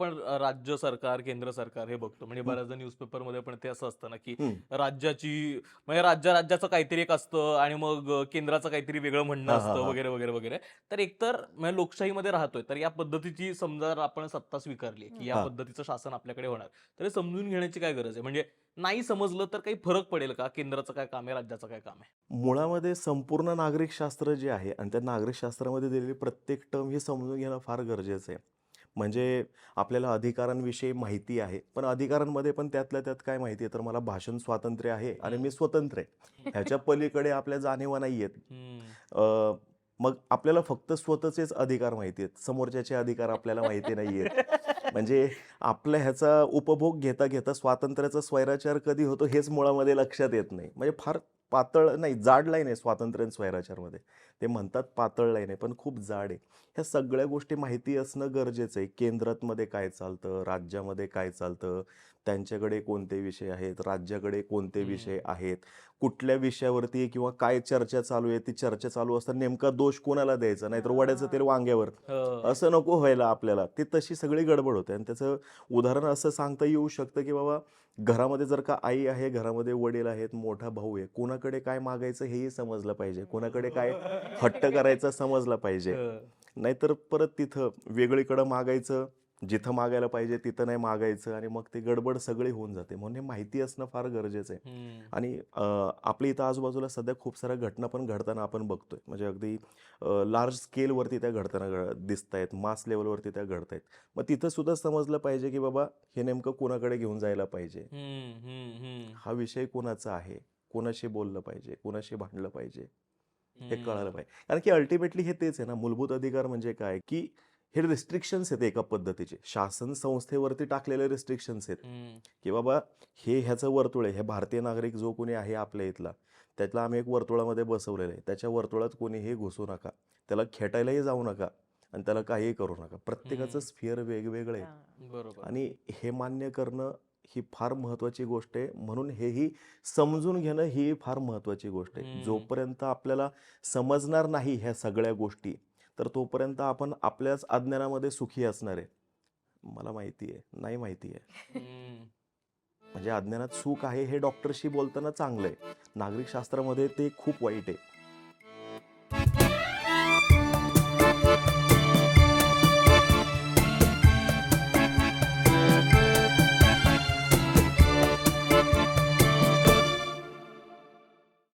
आपण राज्य सरकार, केंद्र सरकार हे बघतो. म्हणजे हं, बऱ्याचदा न्यूजपेपरमध्ये पण ते असं असतं ना, की हं. राज्याची म्हणजे राज्याचं काहीतरी एक असतं आणि मग केंद्राचं काहीतरी वेगळं म्हणणं हां, हां, असतं हां. वगैरे, वगैरे, वगैरे. तर एकतर म्हणजे लोकशाहीमध्ये राहतोय, तर या पद्धतीची समजा जर आपण सत्ता स्वीकारली की या हां. पद्धतीचं शासन आपल्याकडे होणार, तर हे समजून घेण्याची काय गरज आहे? म्हणजे नाही समजलं तर काही फरक पडेल का? केंद्राचं काय काम आहे, राज्याचं काय काम आहे? मुळामध्ये संपूर्ण नागरिकशास्त्र जे आहे आणि त्या नागरिकशास्त्रामध्ये दिलेली प्रत्येक टर्म ही समजून घेणं फार गरजेचं आहे. म्हणजे आपल्याला अधिकारांविषयी माहिती आहे. पण अधिकारांमध्ये पण त्यातल्या त्यात काय माहिती आहे, तर मला भाषण स्वातंत्र्य आहे आणि मी हं. स्वतंत्र आहे. ह्याच्या पलीकडे आपल्या जाणीवा नाहीयेत. हं. अ, मग आपल्याला फक्त स्वतःचेच अधिकार माहिती आहेत. समोरच्याचे अधिकार आपल्याला माहिती नाहीयेत. म्हणजे आपल्या ह्याचा उपभोग घेता, घेता स्वातंत्र्याचा स्वैराचार कधी होतो हेच मुळामध्ये लक्षात येत नाही. म्हणजे फार पातळ नाही, जाड लाईन आहे स्वातंत्र्य आणि स्वैराचारमध्ये. ते म्हणतात पातळ लाईन आहे, पण खूप जाड आहे. ह्या सगळ्या गोष्टी माहिती असणं गरजेचं आहे. केंद्रामध्ये काय चालतं, राज्यामध्ये काय चालतं, त्यांच्याकडे कोणते विषय आहेत, राज्याकडे कोणते हं. विषय आहेत, कुठल्या विषयावरती किंवा काय चर्चा चालू आहे, ती चर्चा चालू असताना नेमका दोष कोणाला द्यायचा, नाहीतर वड्याचं तेल वांग्यावर. हं. असं नको व्हायला आपल्याला. ती तशी सगळी गडबड होते आणि त्याचं उदाहरण असं सांगता येऊ शकतं, की बाबा घरामध्ये जर का आई आहे, घरामध्ये वडील आहेत, मोठा भाऊ आहे, कोणाकडे काय मागायचं हेही समजलं पाहिजे. कोणाकडे काय हट्ट करायचा समजला पाहिजे. हं. नाहीतर परत तिथं वेगळीकडं मागायचं, जिथं मागायला पाहिजे तिथं नाही मागायचं आणि मग ती गडबड सगळी होऊन जाते. म्हणून हे माहिती असणं फार गरजेचं आहे. हं. आणि आपल्या इथं आजूबाजूला सध्या खूप साऱ्या घटना पण घडताना आपण बघतोय. म्हणजे अगदी लार्ज स्केलवरती त्या घडताना दिसतायत, मास लेव्हलवरती त्या घडतायत. मग तिथं सुद्धा समजलं पाहिजे, की बाबा हे नेमकं कोणाकडे घेऊन जायला पाहिजे. हं, हं, हं. हा विषय कोणाचा आहे? कोणाशी बोललं पाहिजे? कोणाशी भांडलं पाहिजे? हे कळायला हं. पाहिजे. कारण की अल्टिमेटली हे तेच आहे ना, मूलभूत अधिकार म्हणजे काय? की हे रिस्ट्रिक्शन्स आहेत एका पद्धतीचे. शासन संस्थेवरती टाकलेले रिस्ट्रिक्शन्स आहेत, हं. की बाबा हे ह्याचं वर्तुळ आहे. हे भारतीय नागरिक जो कोणी आहे आपल्या इथला, त्यातला आम्ही एक वर्तुळामध्ये बसवलेलं आहे. त्याच्या वर्तुळात कोणीही घुसू नका. त्याला खेटायलाही जाऊ नका आणि त्याला काहीही करू नका. प्रत्येकाचं हं. स्फिअर वेगवेगळं आहे. बरोबर. आणि हे मान्य करणं ही फार महत्त्वाची गोष्ट आहे. म्हणून हेही समजून घेणं ही फार महत्त्वाची गोष्ट आहे. हं. जोपर्यंत आपल्याला समजणार नाही ह्या सगळ्या गोष्टी, तर तोपर्यंत आपण आपल्याच अज्ञानामध्ये सुखी असणार आहे. मला माहिती आहे, नाही माहिती आहे. हं. म्हणजे अज्ञानात सुख आहे हे डॉक्टरशी बोलताना चांगलं आहे. नागरिकशास्त्रामध्ये ते खूप वाईट आहे.